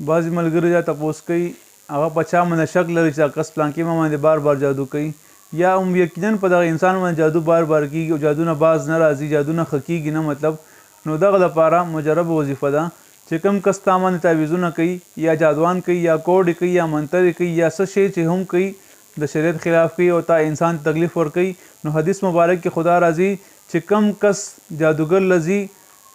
بعضې ملګري دا تپوس کوي هغه په چا باندې شک لري چې دا کس پلانکي ما باندې بار بار جادو کوي یا هم یقینا په دغه انسان باندې جادو بار بار کیږي او جادو نه باز نه راځي جادو نه ښه کیږي نه مطلب نو دغه لپاره مجرب وظیفه ده چې کوم کس تا باندې تعویضونه کوي یا جادوان کوي یا کوډ کوي یا منترې کوي یا څه شی چې هم کوي د شریعت خلاف کوي او تا انسان تکلیف ورکوي نو حدیث مبارک کې خدا راځي چې کم کس جادوګر لځي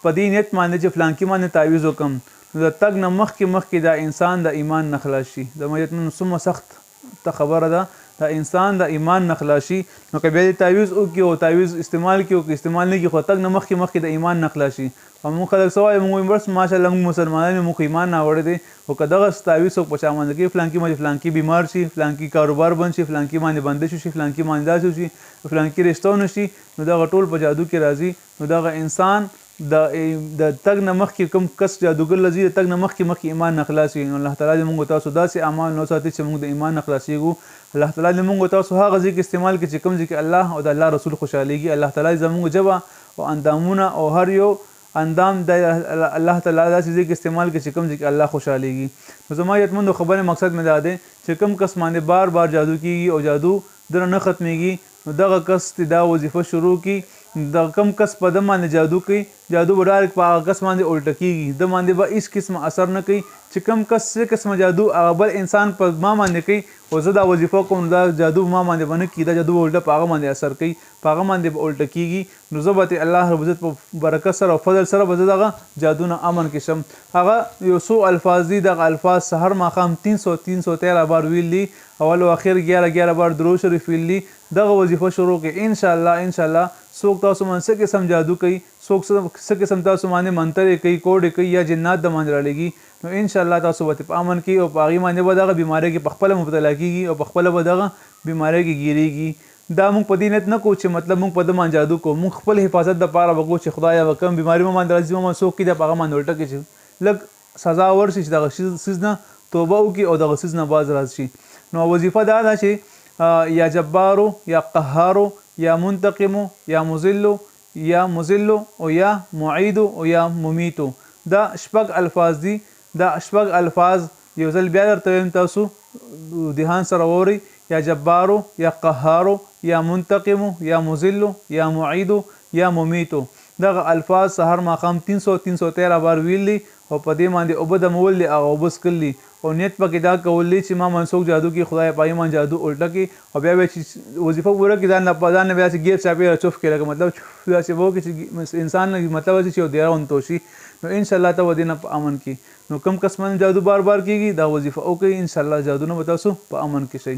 په دې نیت باندې چې فلانکي باندې تعویض وکم نو د تګ نه مخکې دا انسان د ایمان نه خلاص شي د میت نن څومره سخت ته خبره ده د انسان د ایمان نه خلاص شي نو که بیا دې تعویض وکړي او تعویض استعمال کړي او که استعمال نه کړي خو تګ نه مخکې د ایمان نه خلاص شي او موږ خلک څه وایو موږ بس ماشاءالله موږ مسلمانان یو موږ ایمان ناوړی دی خو که دغه تعویض څوک په چا باندې کوي فلانکي باندې فلانکي بیمار شي فلانکي کاروبار بند شي فلانکي باندې بندش شي فلانکي باندې داسې شي فلانکي رشته ونه شي نو دغه ټول په جادو کې راځي نو دغه انسان د تګ نه مخکې کوم کس جادوګر لځي د تګ نه مخکې ایمان نه خلاص وي نو الله تعالی دې موږ تاسو داسې اعمال نو ساتي چې موږ د ایمان نه خلاصېږو الله تعالی دې موږ تاسو هغه ځای کې استعمال کړي چې کوم ځای کې الله او د الله رسول خوشحالېږي الله تعالی زموږ ژبه او اندامونه او هر یو اندام د الله تعالی داسې ځای کې استعمال کړي چې کوم ځای کې الله خوشحالېږي نو زما یتمندو خبرې مقصد مې دا دی چې کوم کس باندې بار بار جادو کېږي او جادو دنه نه ختمېږي نو دغه کس دا وظیفه شروع کړي د کم کس په ده باندې جادو کوي جادو به ډایرکټ په هغه کس باندې الټه کېږي ده باندې به هېڅ قسمه اثر نه کوي چې کم کس څه قسمه جادو هغه بل انسان په ما باندې کوي او زه دا وظیفه کوم دا جادو ما باندې به نه کېږي دا جادو به الټه په هغه باندې اثر کوي په هغه باندې به الټه کېږي نو زه به الله رب عزت په برکت سره او فضل سره به زه دغه جادو نه امن کې شم هغه یو څو الفاظ دي دغه الفاظ سحر ماښام 313 بار ویل دي اول و اخر 11 بار درود شریف ویل دي دغه وظیفه شروع کړئ انشاءالله څوک تاسو باندې څه قسم جادو کوي څوک څه قسم تاسو باندې منترې کوي کوډې کوي یا جنات د باندې رالیږي نو انشاءالله تاسو به په امن کې او په هغې باندې به دغه بیمارۍ کې په خپله مبتلا کېږي او په خپله به دغه بیمارۍ کې ګیرېږي دا موږ په دې نیت نه کوو چې مطلب موږ په ده باندې جادو کوو موږ خپل حفاظت دپاره به کوو چې خدایه به کوم بیماري مو باندې راځي مو څوک کي د په هغه باندې الټه کړي چې لږ سزا ورشي چې دغه څیز نه توبه وکړي او دغه څیز نه باز راشي نو وظیفه دا ده چې یا جبارو یا قهارو یا منتقمو یا مذلو یا مذلو او یا معیدو او یا ممیتو دا شپږ الفاظ دي دا شپږ الفاظ یو ځل بیا درته وایم تاسو دهان سره واورئ یا جبارو یا قهارو یا منتقمو یا مذلو یا معیدو یا ممیتو دغه الفاظ سحر ماښام 313 بار ویل دي او په دې باندې اوبه دمول دي هغه اوبه څښل دي او نیت پکې دا کول دي چې ما منسوخ جادو کې خدای په ایمان جادو الټه کې او بیا به چې وظیفه پوره کړي ځان نه بیا چې ګیر چاپېره چوف کړي لکه مطلب داسې به وکړي چې انسان مطلب چې یو دیره ونتوشي نو انشاءالله ته به دې نه په امن کې نو کم کس باندې جادو بار بار کېږي دا وظیفه وکړئ انشاءالله جادو نه به تاسو په امن کې شئ